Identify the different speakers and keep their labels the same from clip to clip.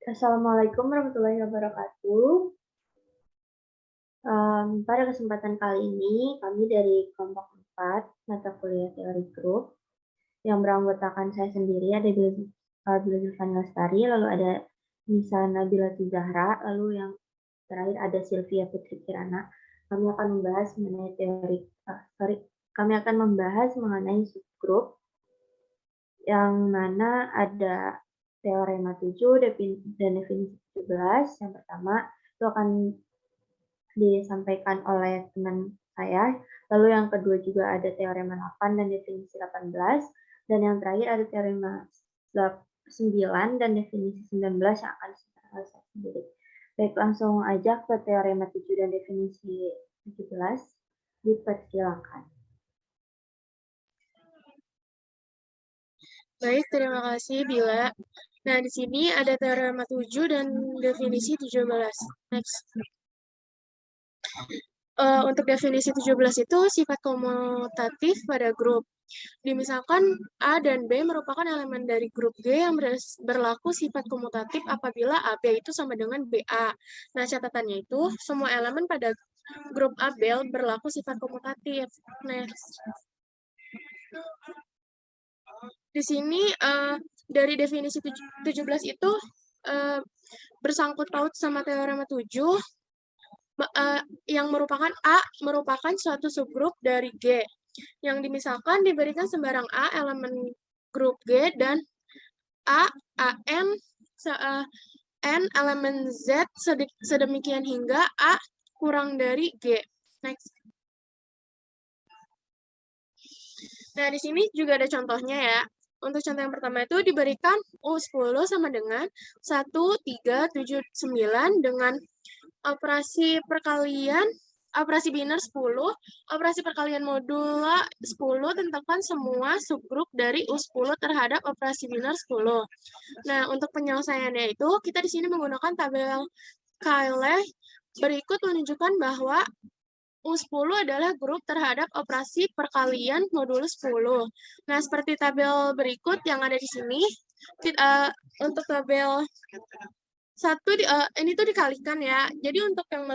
Speaker 1: Assalamualaikum warahmatullahi wabarakatuh. Pada kesempatan kali ini, kami dari kelompok 4 mata kuliah teori grup yang beranggotakan saya sendiri ada Bila Zulfani Lestari, lalu ada Nisa Nabila Zahra, lalu yang terakhir ada Sylvia Putri Kirana. Kami akan membahas mengenai kami akan membahas mengenai subgrup yang mana ada teorema 7 dan definisi 17. Yang pertama itu akan disampaikan oleh teman saya. Lalu yang kedua juga ada teorema 8 dan definisi 18. Dan yang terakhir ada teorema 9 dan definisi 19 yang akan saya sendiri. Baik, langsung aja ke teorema 7 dan definisi 17. Dipersilakan.
Speaker 2: Baik, terima kasih Bila. Nah, di sini ada teorema 7 dan definisi 17. Next. Untuk definisi 17 itu sifat komutatif pada grup. Misalkan A dan B merupakan elemen dari grup G yang berlaku sifat komutatif apabila AB itu sama dengan BA. Nah, catatannya itu semua elemen pada grup AB berlaku sifat komutatif. Next. Di sini dari definisi 17 itu bersangkut paut sama teorema 7 yang merupakan A merupakan suatu subgrup dari G yang dimisalkan diberikan sembarang A elemen grup G dan N N elemen Z sedemikian hingga A kurang dari G. Next. Nah, di sini juga ada contohnya ya. Untuk contoh yang pertama itu diberikan U10 sama dengan 1, 3, 7, 9 dengan operasi perkalian, operasi biner 10, operasi perkalian modula 10, tentukan semua subgrup dari U10 terhadap operasi biner 10. Nah, untuk penyelesaiannya itu, kita di sini menggunakan tabel Cayley berikut menunjukkan bahwa U10 adalah grup terhadap operasi perkalian modulus 10. Nah, seperti tabel berikut yang ada di sini, untuk tabel 1 ini tuh dikalikan ya. Jadi untuk yang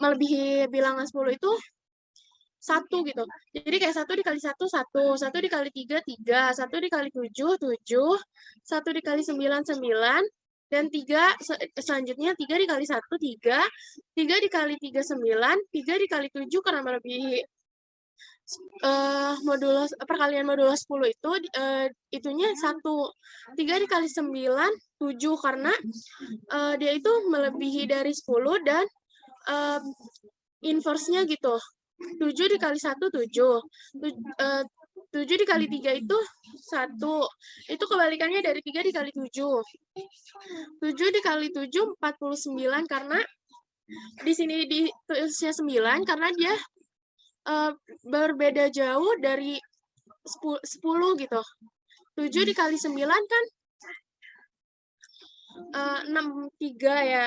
Speaker 2: melebihi bilangan 10 itu 1 gitu. Jadi kayak 1 dikali 1, 1. 1 dikali 3, 3. 1 dikali 7, 7. 1 dikali 9, 9. Dan 3, selanjutnya 3 dikali 1, 3. 3 dikali 3, 9. 3 dikali 7 karena melebihi perkalian modulus 10 itu itunya 1. 3 dikali 9, 7 karena dia itu melebihi dari 10 dan inverse-nya gitu. 7 dikali 1, 7. 7 dikali 3 itu 1. Itu kebalikannya dari 3 dikali 7. 7 dikali 7, 49 karena di sini ditulisnya 9 karena dia berbeda jauh dari 10 gitu. 7 dikali 9 kan 63 ya.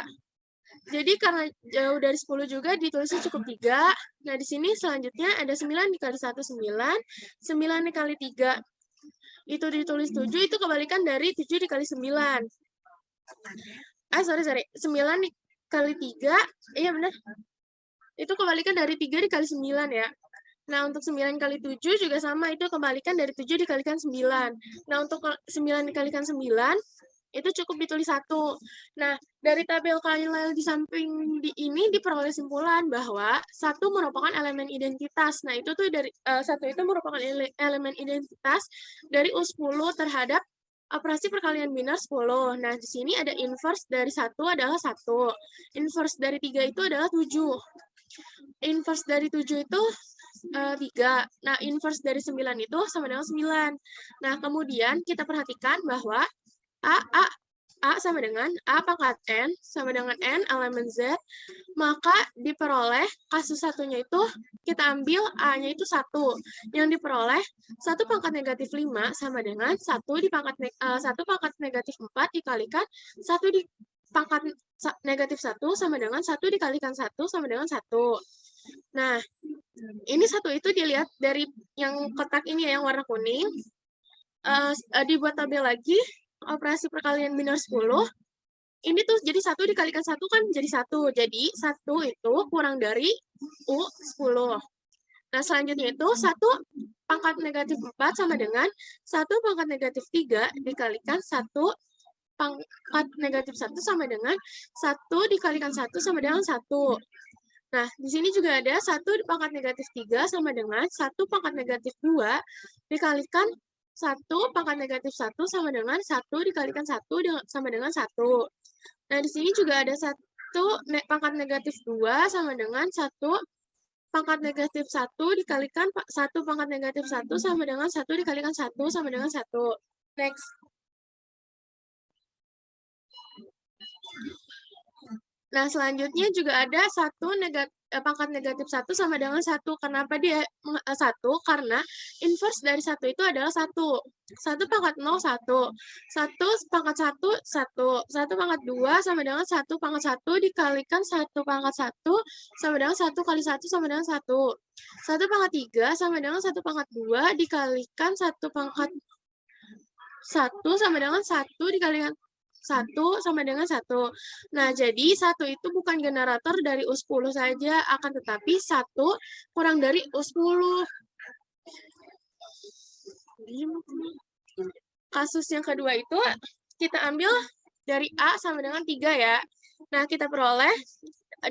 Speaker 2: Jadi karena jauh dari 10 juga ditulisnya cukup 3. Nah, di sini selanjutnya ada 9 dikali 1, 9. 9 dikali 3 itu ditulis 7, itu kebalikan dari 7 dikali 9. Sorry. 9 dikali 3, iya benar. Itu kebalikan dari 3 dikali 9 ya. Nah, untuk 9 kali 7 juga sama, itu kebalikan dari 7 dikalikan 9. Nah, untuk 9 dikalikan 9, itu cukup ditulis 1. Nah, dari tabel Cayley di samping ini diperoleh kesimpulan bahwa 1 merupakan elemen identitas. Nah, itu tuh dari 1 itu merupakan elemen identitas dari U10 terhadap operasi perkalian biner 10. Nah, di sini ada inverse dari 1 adalah 1. Inverse dari 3 itu adalah 7. Inverse dari 7 itu 3. Nah, inverse dari 9 itu sama dengan 9. Nah, kemudian kita perhatikan bahwa A sama dengan A pangkat N sama dengan N elemen Z, maka diperoleh kasus satunya itu kita ambil A-nya itu 1. Yang diperoleh 1 pangkat negatif 5 sama dengan 1 pangkat negatif 4 dikalikan 1 di pangkat negatif 1 sama dengan 1 dikalikan 1 sama dengan 1. Nah, ini 1 itu dilihat dari yang kotak ini ya, yang warna kuning. Dibuat tabel lagi, operasi perkalian biner 10. ini tuh jadi 1 dikalikan 1 kan jadi 1. Jadi 1 itu kurang dari U10. Nah, selanjutnya itu 1 pangkat negatif 4 sama dengan 1 pangkat negatif 3 dikalikan 1 pangkat negatif 1 sama dengan 1 dikalikan 1 sama dengan 1. Nah, di sini juga ada 1 pangkat negatif 3 sama dengan 1 pangkat negatif 2 dikalikan 1 pangkat negatif 1 sama dengan 1 dikalikan 1 sama dengan 1. Nah, di sini juga ada 1 pangkat negatif 2 sama dengan 1 pangkat negatif 1 dikalikan 1 pangkat negatif 1 sama dengan 1 dikalikan 1 sama dengan 1. Next. Nah, selanjutnya juga ada 1 pangkat negatif 1 sama dengan 1. Kenapa dia 1? Karena inverse dari 1 itu adalah 1. 1 pangkat 0, 1. 1 pangkat 1, 1. 1 pangkat 2 sama dengan 1 pangkat 1 dikalikan 1 pangkat 1 sama dengan 1 kali 1 sama dengan 1. 1 pangkat 3 sama dengan 1 pangkat 2 dikalikan 1 pangkat 1 sama dengan 1 dikalikan 1 sama dengan 1. Nah, jadi 1 itu bukan generator dari U10 saja, akan tetapi 1 kurang dari U10. Kasus yang kedua itu kita ambil dari A sama dengan 3 ya. Nah, kita peroleh,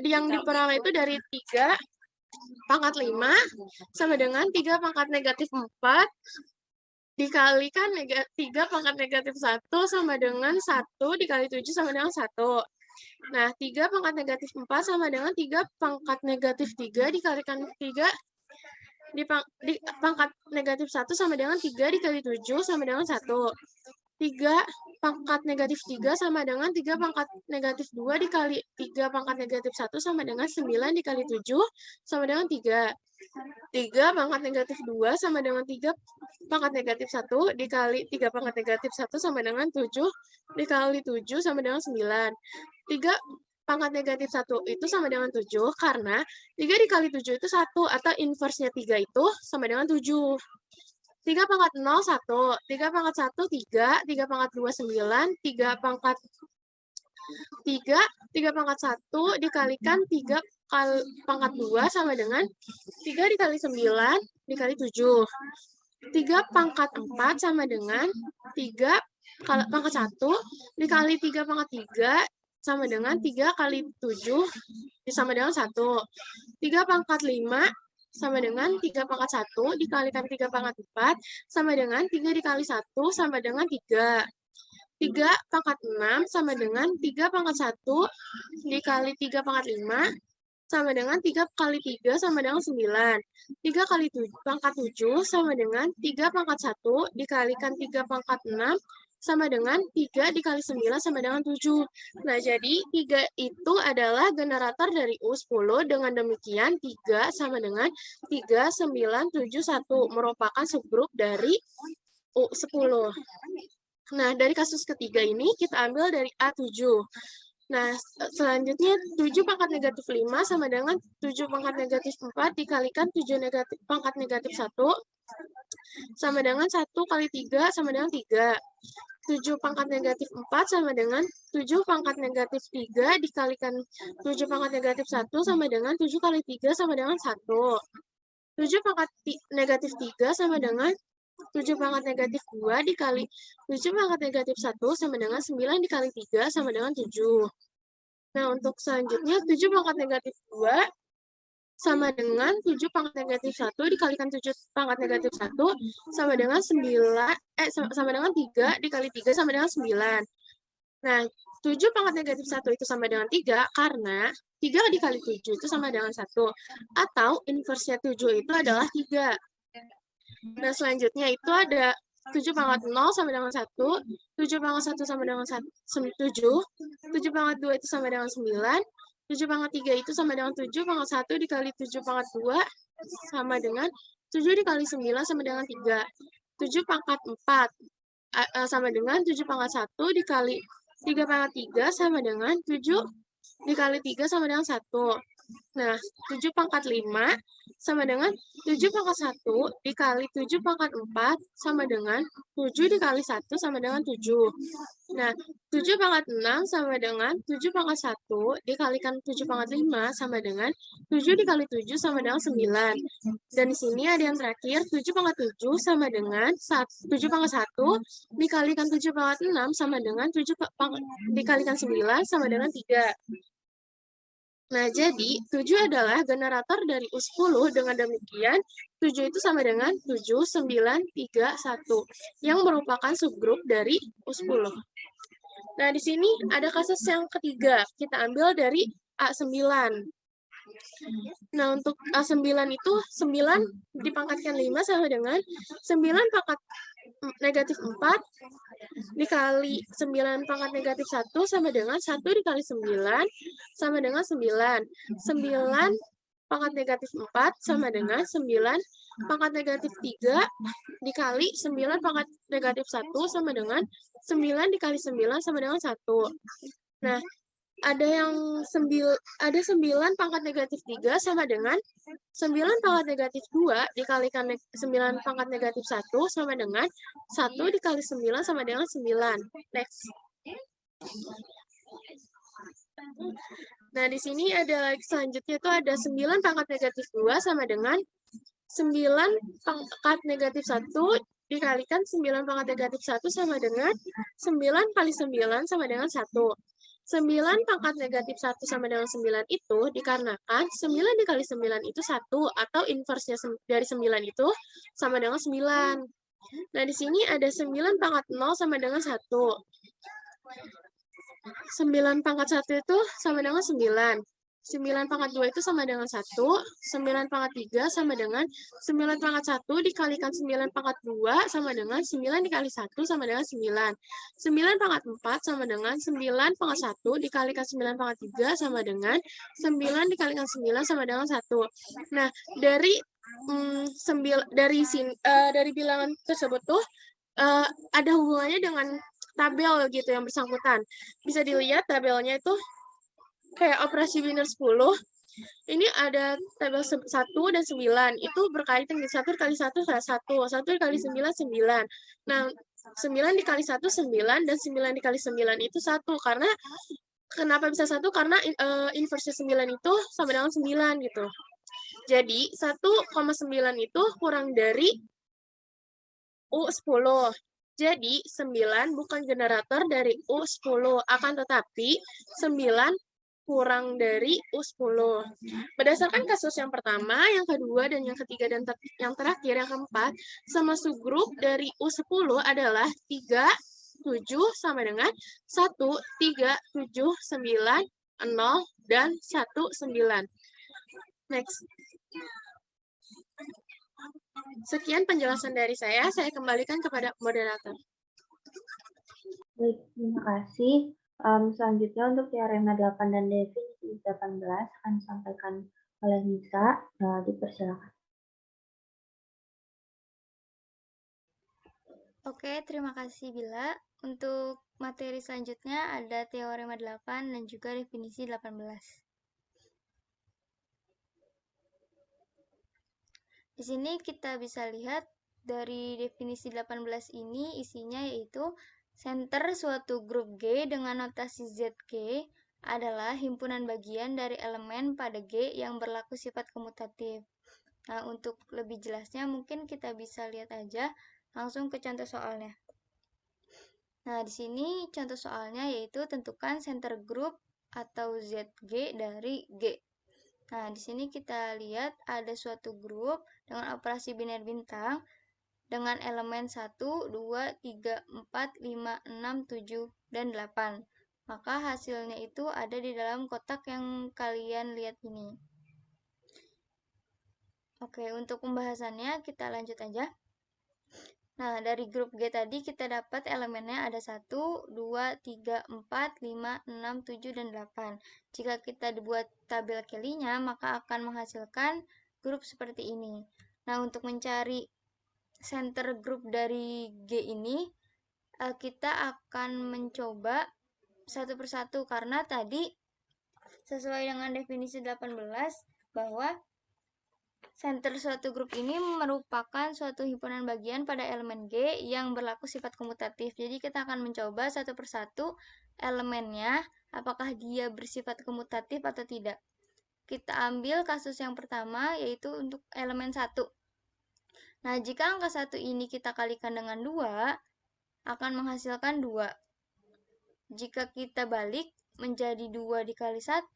Speaker 2: yang diperoleh itu dari 3 pangkat 5 sama dengan 3 pangkat negatif 4 dikalikan 3 pangkat negatif 1 sama dengan 1 dikali 7 sama dengan 1. Nah, 3 pangkat negatif 4 sama dengan 3 pangkat negatif 3 dikalikan 3 di pangkat negatif 1 sama dengan 3 dikali 7 sama dengan 1. 3 pangkat negatif 3 sama dengan 3 pangkat negatif 2 dikali 3 pangkat negatif 1 sama dengan 9 dikali 7 sama dengan 3. 3 pangkat negatif 2 sama dengan 3 pangkat negatif 1 dikali 3 pangkat negatif 1 sama dengan 7 dikali 7 sama dengan 9. 3 pangkat negatif 1 itu sama dengan 7 karena 3 dikali 7 itu 1 atau inverse-nya 3 itu sama dengan 7. 3 pangkat 0, 1. 3 pangkat 1, 3. 3 pangkat 2, 9. 3 pangkat 3. 3 pangkat 1 dikalikan 3 kali pangkat 2 sama dengan 3 dikali 9 dikali 7. 3 pangkat 4 sama dengan 3 pangkat 1 dikali 3 pangkat 3 sama dengan 3 kali 7 sama dengan 1. 3 pangkat 5 sama dengan 3 pangkat 1 dikalikan 3 pangkat 4 sama dengan 3 dikali 1 sama dengan 3. 3 pangkat 6 sama dengan 3 pangkat 1 dikali 3 pangkat 5 sama dengan 3 kali 3 sama dengan 9. 3 kali pangkat 7 sama dengan 3 pangkat 1 dikalikan 3 pangkat 6 sama dengan 3 dikali 9 sama dengan 7. Nah, jadi 3 itu adalah generator dari U10. Dengan demikian, 3 sama dengan 3971 merupakan subgrup dari U10. Nah, dari kasus ketiga ini kita ambil dari A7. Nah, selanjutnya 7 pangkat negatif 5 sama dengan 7 pangkat negatif 4 dikalikan 7 pangkat negatif 1 sama dengan 1 kali 3 sama dengan 3. 7 pangkat negatif 4 sama dengan 7 pangkat negatif 3 dikalikan 7 pangkat negatif 1 sama dengan 7 kali 3 sama dengan 1. 7 pangkat negatif 3 sama dengan 7 pangkat negatif 2 dikali 7 pangkat negatif 1 sama dengan 9 dikali 3 sama dengan 7. Nah, untuk selanjutnya 7 pangkat negatif 2 sama dengan 7 pangkat negatif 1 dikalikan 7 pangkat negatif 1 sama dengan sama dengan 3 dikali 3 sama dengan 9. Nah, 7 pangkat negatif 1 itu sama dengan 3 karena 3 dikali 7 itu sama dengan 1. Atau inverse-nya 7 itu adalah 3. Nah, selanjutnya itu ada 7 pangkat 0 sama dengan 1, 7 pangkat 1 sama dengan 7, 7 pangkat 2 itu sama dengan 9, 7 pangkat 3 itu sama dengan 7 pangkat 1 dikali 7 pangkat 2 sama dengan 7 dikali 9 sama dengan 3. 7 pangkat 4 sama dengan 7 pangkat 1 dikali 3 pangkat 3 sama dengan 7 dikali 3 sama dengan 1. Nah, 7 pangkat 5 sama dengan 7 pangkat 1 dikali 7 pangkat 4 sama dengan 7 dikali 1 sama dengan 7. Nah, 7 pangkat 6 sama dengan 7 pangkat 1 dikalikan 7 pangkat 5 sama dengan 7 dikali 7 sama dengan 9. Dan di sini ada yang terakhir, 7 pangkat 7 sama dengan 7 pangkat 1 dikalikan 7 pangkat 6 sama dengan 7 dikalikan 9 sama dengan 3. Nah, jadi 7 adalah generator dari U10. Dengan demikian, 7 itu sama dengan 7, 9, 3, 1, yang merupakan subgrup dari U10. Nah, di sini ada kasus yang ketiga. Kita ambil dari A9. Nah, untuk A9 itu 9 dipangkatkan 5 sama dengan 9 pangkat negatif 4 dikali 9 pangkat negatif 1 sama dengan 1 dikali 9 sama dengan 9. 9 pangkat negatif 4 sama dengan 9 pangkat negatif 3 dikali 9 pangkat negatif 1 sama dengan 9 dikali 9 sama dengan 1. Nah, ada yang 9 pangkat negatif 3 sama dengan 9 pangkat negatif 2 dikalikan 9 pangkat negatif 1 sama dengan 1 dikali 9 sama dengan 9. Next. Nah, di sini ada selanjutnya itu ada 9 pangkat negatif 2 sama dengan 9 pangkat negatif 1 dikalikan 9 pangkat negatif 1 sama dengan 9 kali 9 sama dengan 1. 9 pangkat negatif 1 sama dengan 9 itu dikarenakan 9 dikali 9 itu 1 atau inversnya dari 9 itu sama dengan 9. Nah, di sini ada 9 pangkat 0 sama dengan 1. 9 pangkat 1 itu sama dengan 9. 9 pangkat 2 itu sama dengan 1. 9 pangkat 3 sama dengan 9 pangkat 1 dikalikan 9 pangkat 2 sama dengan 9 dikali 1 sama dengan 9. 9 pangkat 4 sama dengan 9 pangkat 1 dikalikan 9 pangkat 3 sama dengan 9 dikalikan 9 sama dengan 1. Nah, dari dari bilangan tersebut tuh ada hubungannya dengan tabel gitu yang bersangkutan. Bisa dilihat tabelnya itu kayak operasi biner 10. Ini ada tabel 1 dan 9. Itu berkaitan dengan 1 kali 1 adalah 1. 1 kali 9, 9. Nah, 9 dikali 1, 9. Dan 9 dikali 9 itu 1. Karena, kenapa bisa 1? Karena inverse 9 itu sama dengan 9 gitu. Jadi, 1,9 itu kurang dari U10. Jadi, 9 bukan generator dari U10. Akan tetapi, 9 kurang dari U10. Berdasarkan kasus yang pertama, yang kedua, dan yang ketiga, dan yang terakhir, yang keempat, sama subgrup dari U10 adalah 3, 7 sama dengan 1, 3, 7, 9, 0, dan 1, 9. Next. Sekian penjelasan dari saya kembalikan kepada moderator.
Speaker 1: Baik, terima kasih. Selanjutnya untuk teorema 8 dan definisi 18 akan disampaikan oleh Nisa. Dipersilakan.
Speaker 3: Oke, terima kasih Bila. Untuk materi selanjutnya ada teorema 8 dan juga definisi 18. Di sini kita bisa lihat dari definisi 18 ini isinya yaitu center suatu grup G dengan notasi ZG adalah himpunan bagian dari elemen pada G yang berlaku sifat komutatif. Nah, untuk lebih jelasnya mungkin kita bisa lihat aja langsung ke contoh soalnya. Nah, di sini contoh soalnya yaitu tentukan center group atau ZG dari G. Nah, di sini kita lihat ada suatu grup dengan operasi biner bintang dengan elemen 1, 2, 3, 4, 5, 6, 7, dan 8. Maka hasilnya itu ada di dalam kotak yang kalian lihat ini. Oke, untuk pembahasannya kita lanjut aja. Nah, dari grup G tadi kita dapat elemennya ada 1, 2, 3, 4, 5, 6, 7, dan 8. Jika kita dibuat tabel Kelly-nya, maka akan menghasilkan grup seperti ini. Nah, untuk mencari center grup dari G ini, kita akan mencoba satu persatu, karena tadi sesuai dengan definisi 18, bahwa Center suatu grup ini merupakan suatu himpunan bagian pada elemen G yang berlaku sifat komutatif. Jadi kita akan mencoba satu persatu elemennya, apakah dia bersifat komutatif atau tidak. Kita ambil kasus yang pertama, yaitu untuk elemen 1. Nah, jika angka 1 ini kita kalikan dengan 2, akan menghasilkan 2. Jika kita balik menjadi 2 dikali 1,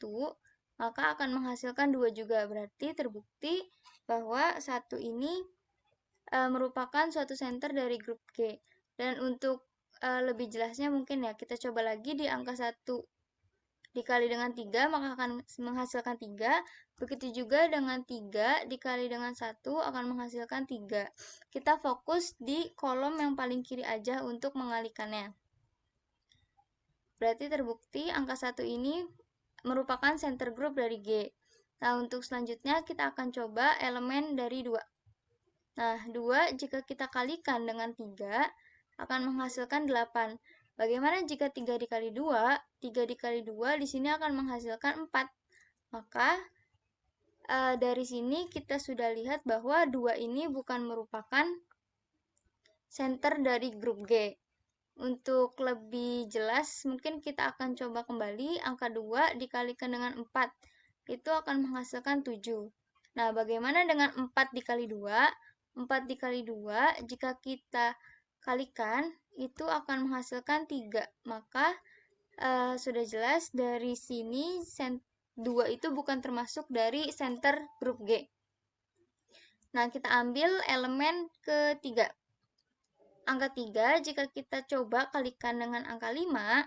Speaker 3: maka akan menghasilkan 2 juga. Berarti terbukti bahwa 1 ini merupakan suatu center dari grup G. Dan untuk lebih jelasnya mungkin ya, kita coba lagi di angka 1 dikali dengan 3, maka akan menghasilkan 3. Begitu juga dengan 3 dikali dengan 1 akan menghasilkan 3. Kita fokus di kolom yang paling kiri aja untuk mengalikannya. Berarti terbukti angka 1 ini merupakan center group dari G. Nah, untuk selanjutnya kita akan coba elemen dari 2. Nah, 2 jika kita kalikan dengan 3 akan menghasilkan 8. Bagaimana jika 3 dikali 2? 3 dikali 2 di sini akan menghasilkan 4. Maka dari sini kita sudah lihat bahwa 2 ini bukan merupakan center dari grup G. Untuk lebih jelas, mungkin kita akan coba kembali angka 2 dikalikan dengan 4. Itu akan menghasilkan 7. Nah, bagaimana dengan 4 dikali 2? 4 dikali 2, jika kita kalikan, itu akan menghasilkan 3. Maka, sudah jelas dari sini 2 itu bukan termasuk dari center grup G. Nah, kita ambil elemen ketiga. Angka 3, jika kita coba kalikan dengan angka 5,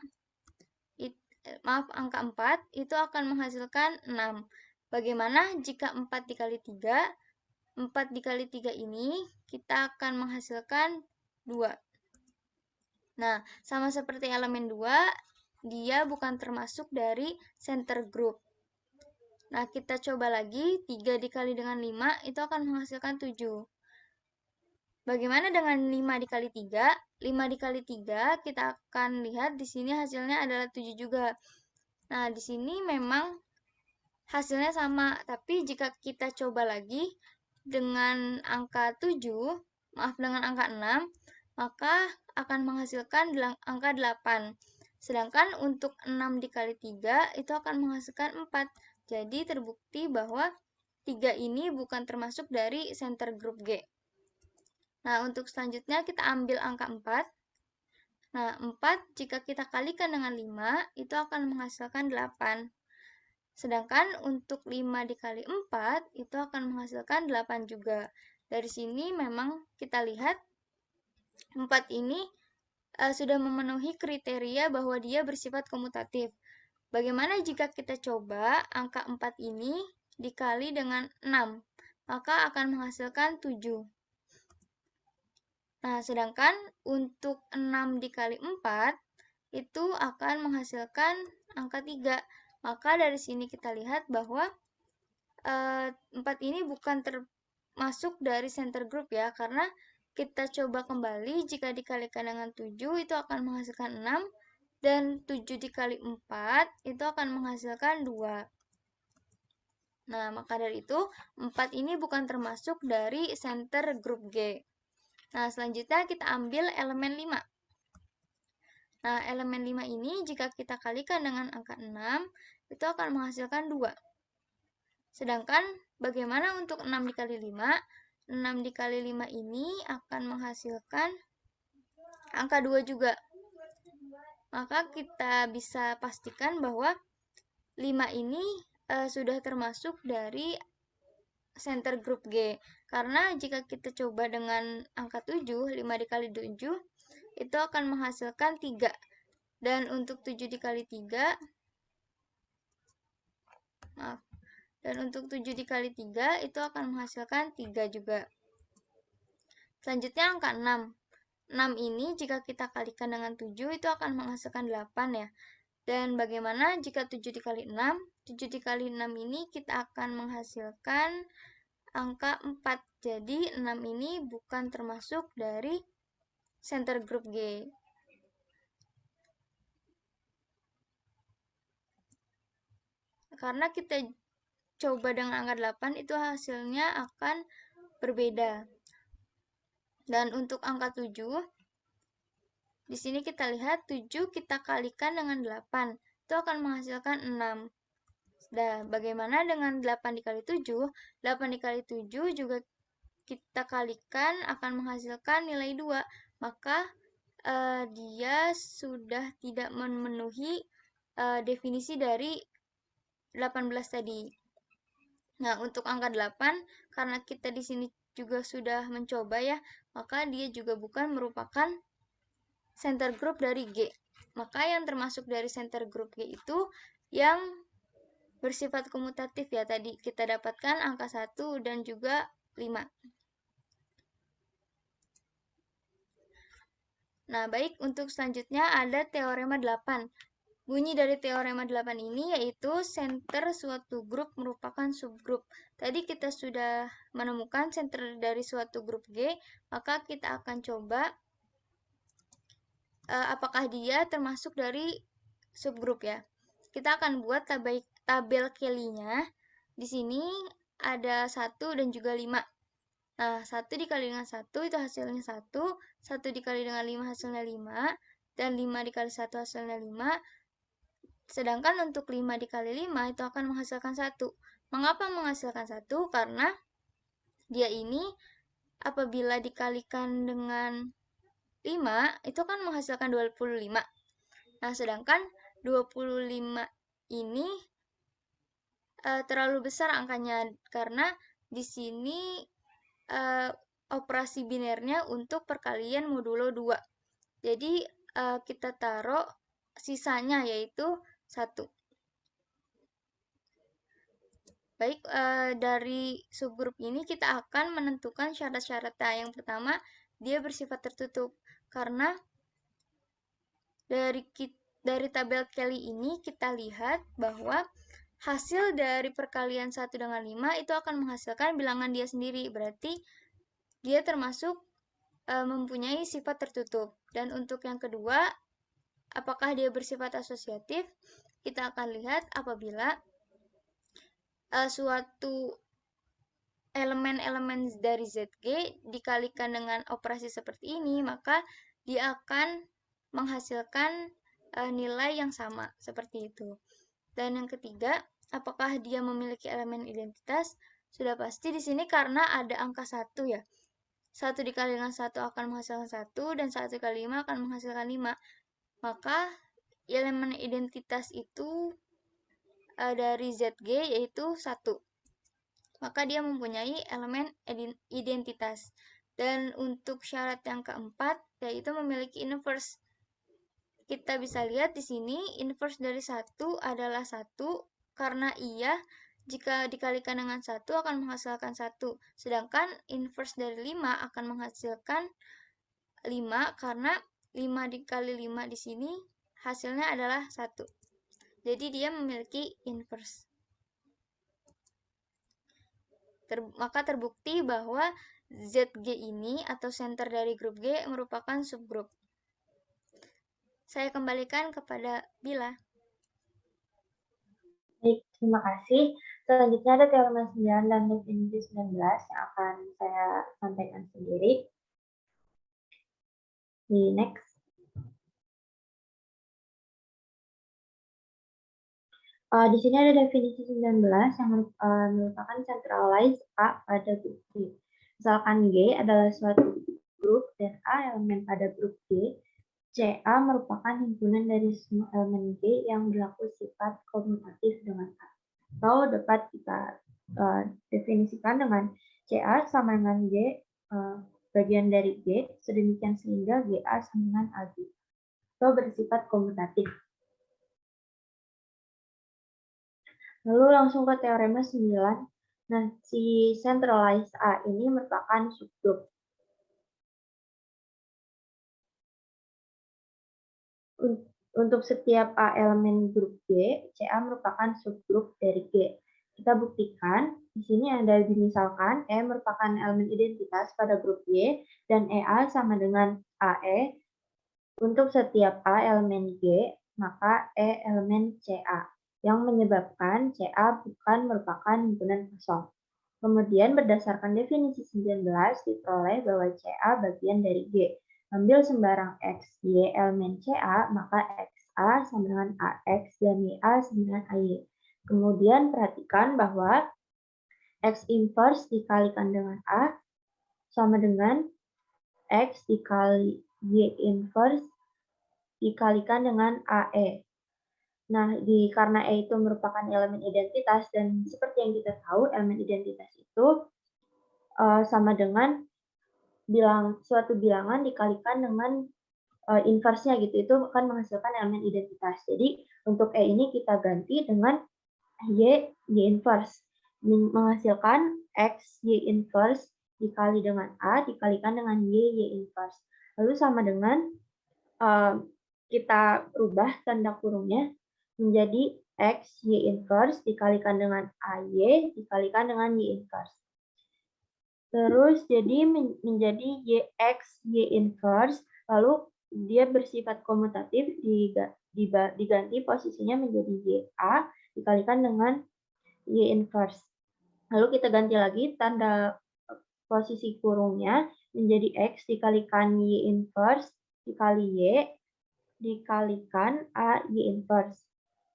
Speaker 3: angka 4, itu akan menghasilkan 6. Bagaimana jika 4 dikali 3? 4 dikali 3 ini, kita akan menghasilkan 2. Nah, sama seperti elemen 2, dia bukan termasuk dari center group. Nah, kita coba lagi, 3 dikali dengan 5, itu akan menghasilkan 7. Bagaimana dengan 5 dikali 3? 5 dikali 3, kita akan lihat di sini hasilnya adalah 7 juga. Nah, di sini memang hasilnya sama, tapi jika kita coba lagi dengan angka 7, dengan angka 6, maka akan menghasilkan angka 8. Sedangkan untuk 6 dikali 3, itu akan menghasilkan 4. Jadi terbukti bahwa 3 ini bukan termasuk dari center grup G. Nah, untuk selanjutnya kita ambil angka 4. Nah, 4 jika kita kalikan dengan 5, itu akan menghasilkan 8. Sedangkan untuk 5 dikali 4, itu akan menghasilkan 8 juga. Dari sini memang kita lihat 4 ini sudah memenuhi kriteria bahwa dia bersifat komutatif. Bagaimana jika kita coba angka 4 ini dikali dengan 6? Maka akan menghasilkan 7. Nah, sedangkan untuk 6 dikali 4, itu akan menghasilkan angka 3. Maka dari sini kita lihat bahwa 4 ini bukan termasuk dari center group ya, karena kita coba kembali, jika dikalikan dengan 7, itu akan menghasilkan 6, dan 7 dikali 4, itu akan menghasilkan 2. Nah, maka dari itu, 4 ini bukan termasuk dari center group G. Nah, selanjutnya kita ambil elemen 5. Nah, elemen 5 ini jika kita kalikan dengan angka 6, itu akan menghasilkan 2. Sedangkan bagaimana untuk 6 dikali 5? 6 dikali 5 ini akan menghasilkan angka 2 juga. Maka kita bisa pastikan bahwa 5 ini sudah termasuk dari center group G. Karena jika kita coba dengan angka 7, 5 dikali 7, itu akan menghasilkan 3. Dan untuk 7 dikali 3, dan untuk 7 dikali 3, itu akan menghasilkan 3 juga. Selanjutnya angka 6. 6 ini jika kita kalikan dengan 7, itu akan menghasilkan 8 ya. Dan bagaimana jika 7 dikali 6? 7 dikali 6 ini kita akan menghasilkan angka 4. Jadi 6 ini bukan termasuk dari center group G. Karena kita coba dengan angka 8 itu hasilnya akan berbeda. Dan untuk angka 7, di sini kita lihat 7 kita kalikan dengan 8, itu akan menghasilkan 6. Nah, bagaimana dengan 8 dikali 7? 8 dikali 7 juga kita kalikan akan menghasilkan nilai 2. Maka dia sudah tidak memenuhi definisi dari 18 tadi. Nah, untuk angka 8, karena kita di sini juga sudah mencoba ya, maka dia juga bukan merupakan center group dari G. Maka yang termasuk dari center group G itu yang bersifat komutatif ya, tadi kita dapatkan angka 1 dan juga 5. Nah, baik, untuk selanjutnya ada teorema 8. Bunyi dari teorema 8 ini yaitu center suatu grup merupakan subgrup. Tadi kita sudah menemukan center dari suatu grup G, maka kita akan coba apakah dia termasuk dari subgrup ya. Kita akan buat tabel Kelly-nya. Di sini ada 1 dan juga 5. Nah, 1 dikali dengan 1 itu hasilnya 1, 1 dikali dengan 5 hasilnya 5, dan 5 dikali 1 hasilnya 5. Sedangkan untuk 5 dikali 5 itu akan menghasilkan 1. Mengapa menghasilkan 1? Karena dia ini apabila dikalikan dengan 5, itu kan menghasilkan 25. Nah, sedangkan 25 ini terlalu besar angkanya karena di sini operasi binernya untuk perkalian modulo 2. Jadi kita taruh sisanya yaitu 1. Baik, dari subgrup ini kita akan menentukan syarat-syaratnya. Yang pertama, dia bersifat tertutup. Karena dari tabel Kelly ini kita lihat bahwa hasil dari perkalian 1 dengan 5 itu akan menghasilkan bilangan dia sendiri. Berarti dia termasuk mempunyai sifat tertutup. Dan untuk yang kedua, apakah dia bersifat asosiatif? Kita akan lihat apabila suatu elemen-elemen dari ZG dikalikan dengan operasi seperti ini, maka dia akan menghasilkan nilai yang sama, seperti itu. Dan yang ketiga, apakah dia memiliki elemen identitas? Sudah pasti di sini karena ada angka 1 ya. 1 dikali dengan 1 akan menghasilkan 1, dan 1 kali 5 akan menghasilkan 5. Maka elemen identitas itu dari ZG yaitu 1. Maka dia mempunyai elemen identitas. Dan untuk syarat yang keempat, yaitu memiliki inverse. Kita bisa lihat di sini, inverse dari 1 adalah 1, karena ia jika dikalikan dengan 1 akan menghasilkan 1. Sedangkan inverse dari 5 akan menghasilkan 5, karena 5 dikali 5 di sini hasilnya adalah 1. Jadi dia memiliki inverse. Maka terbukti bahwa ZG ini atau center dari grup G merupakan subgrup. Saya kembalikan kepada Bila.
Speaker 1: Baik, terima kasih. Selanjutnya ada teorema 9 dan definisi 19 yang akan saya sampaikan sendiri. Di next. Di sini ada definisi 19 yang merupakan centralized A pada grup G. Misalkan G adalah suatu grup dan A elemen pada grup G, CA merupakan himpunan dari semua elemen G yang berlaku sifat komutatif dengan A. Atau dapat kita definisikan dengan CA sama dengan G bagian dari G, sedemikian sehingga GA sama dengan AG. Atau bersifat komutatif. Lalu langsung ke teorema 9. Nah, si centralized A ini merupakan subgrup. Untuk setiap A elemen grup G, CA merupakan subgrup dari G. Kita buktikan, di sini ada misalkan E merupakan elemen identitas pada grup G, dan EA sama dengan AE. Untuk setiap A elemen G, maka E elemen CA. yang menyebabkan CA bukan merupakan himpunan kosong. Kemudian berdasarkan definisi 19 diperoleh bahwa CA bagian dari G. Ambil sembarang X, Y elemen CA, maka XA sama dengan AX dan YA sama dengan AY. Kemudian perhatikan bahwa X inverse dikalikan dengan A sama dengan X dikali Y inverse dikalikan dengan AE. Nah, karena E itu merupakan elemen identitas dan seperti yang kita tahu, elemen identitas itu sama dengan suatu bilangan dikalikan dengan inverse-nya gitu. Itu akan menghasilkan elemen identitas. Jadi untuk E ini kita ganti dengan Y inverse. Menghasilkan X Y inverse dikali dengan A dikalikan dengan Y inverse. Lalu sama dengan kita rubah tanda kurungnya menjadi X Y inverse dikalikan dengan AY dikalikan dengan Y inverse. Terus jadi menjadi X Y inverse, lalu dia bersifat komutatif diganti posisinya menjadi YA dikalikan dengan Y inverse. Lalu kita ganti lagi tanda posisi kurungnya menjadi X dikalikan Y inverse dikali Y dikalikan A Y inverse.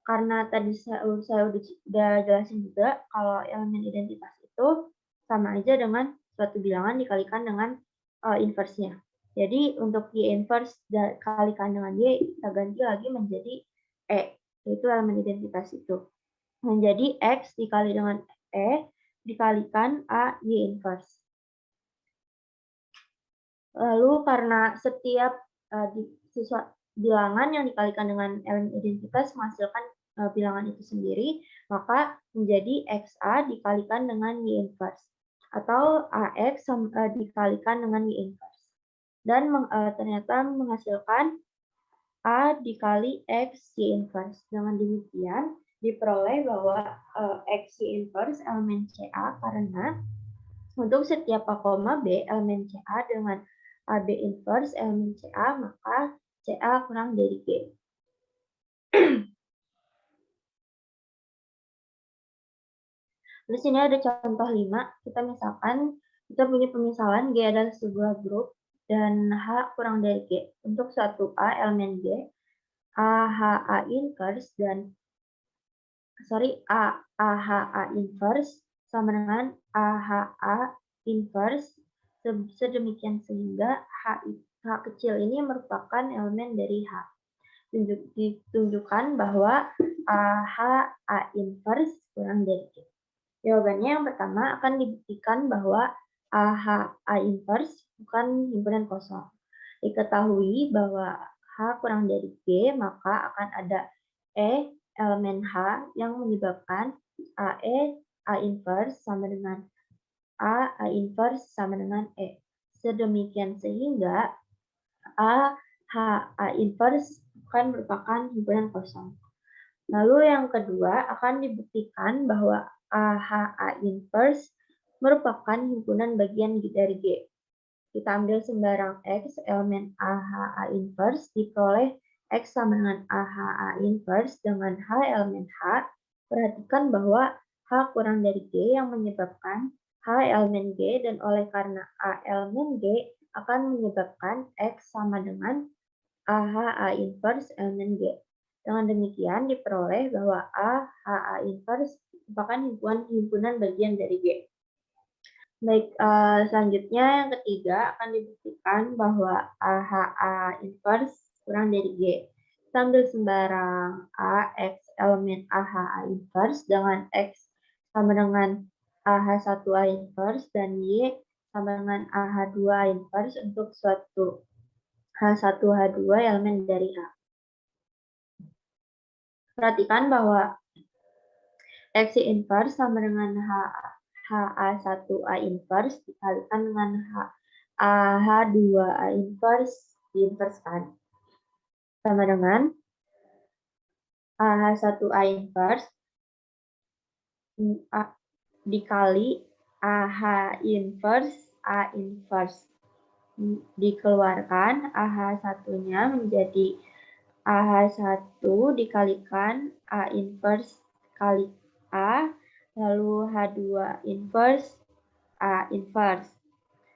Speaker 1: Karena tadi saya udah jelasin juga kalau elemen identitas itu sama aja dengan suatu bilangan dikalikan dengan inverse-nya. Jadi untuk Y inverse dikalikan dengan Y, kita ganti lagi menjadi E, yaitu elemen identitas itu. Menjadi X dikali dengan E dikalikan A Y inverse. Lalu karena setiap bilangan yang dikalikan dengan elemen identitas menghasilkan bilangan itu sendiri, maka menjadi XA dikalikan dengan Y inverse atau AX dikalikan dengan Y inverse. Dan ternyata menghasilkan A dikali X Y inverse. Dengan demikian diperoleh bahwa X Y inverse elemen CA karena untuk setiap A, B elemen CA dengan AB inverse elemen CA, maka CA kurang dari G. Terus ini ada contoh 5. Kita misalkan kita punya pemisalan G adalah sebuah grup dan H kurang dari G. Untuk suatu A elemen G, AHA inverse dan AHA inverse sama dengan AHA inverse sedemikian sehingga H kecil ini merupakan elemen dari H. Ditunjukkan bahwa AHA inverse kurang dari G. Jawabannya yang pertama akan dibuktikan bahwa AHA inverse bukan himpunan kosong. Diketahui bahwa H kurang dari G, maka akan ada E elemen H yang menyebabkan AE A inverse sama dengan A inverse sama dengan E. Sedemikian sehingga A inverse bukan merupakan himpunan kosong. Lalu yang kedua akan dibuktikan bahwa AHA inverse merupakan himpunan bagian dari G. Kita ambil sembarang X elemen AHA inverse diperoleh X sama dengan AHA inverse dengan H elemen H. Perhatikan bahwa H kurang dari G yang menyebabkan H elemen G dan oleh karena A elemen G akan menyebabkan X sama dengan AHA inverse elemen G. Dengan demikian diperoleh bahwa AHA inverse merupakan himpunan bagian dari G. Baik, selanjutnya yang ketiga akan dibuktikan bahwa AHA inverse kurang dari G. Kita ambil sembarang A, X elemen AHA inverse dengan X sama dengan AH1A inverse dan Y sama dengan AH2A inverse untuk suatu H1, H2 elemen dari H. Perhatikan bahwa X inverse sama dengan HA1A inverse dikalikan dengan AH2A inverse diinverskan. Sama dengan AH1A inverse dikali AH inverse A inverse. Dikeluarkan AH1-nya menjadi AH1 dikalikan A inverse kali A, lalu H2 inverse A inverse.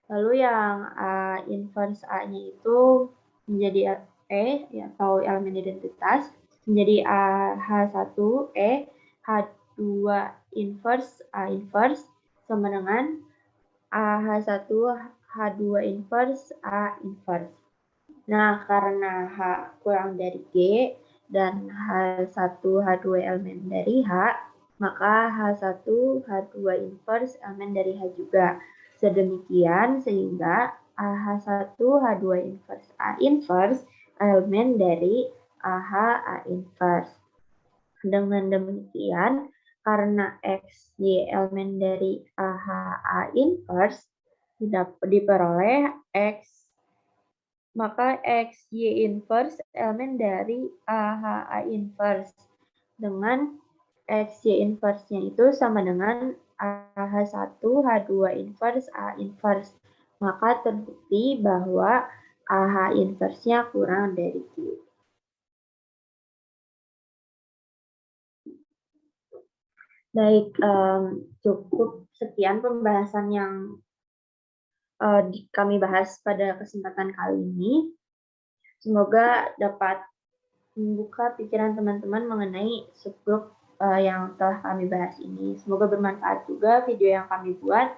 Speaker 1: Lalu yang A inverse A-nya itu menjadi E, atau elemen identitas, menjadi AH1E, H2 inverse A inverse, sama dengan AH1 H2 inverse A inverse. Nah, karena H kurang dari G dan H1 H2 elemen dari H, maka H1 H2 inverse elemen dari H juga. Sedemikian sehingga AH1 H2 inverse A inverse elemen dari AH A inverse. Dengan demikian, karena X, Y elemen dari AH A inverse diperoleh X, maka X, Y inverse elemen dari AH A inverse. Dengan X, Y inverse-nya itu sama dengan AH1 H2 inverse A inverse. Maka terbukti bahwa AH inverse-nya kurang dari Q. Baik, cukup sekian pembahasan yang kami bahas pada kesempatan kali ini. Semoga dapat membuka pikiran teman-teman mengenai subgroup yang telah kami bahas ini. Semoga bermanfaat juga video yang kami buat.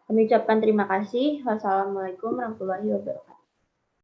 Speaker 1: Kami ucapkan terima kasih. Wassalamualaikum warahmatullahi wabarakatuh.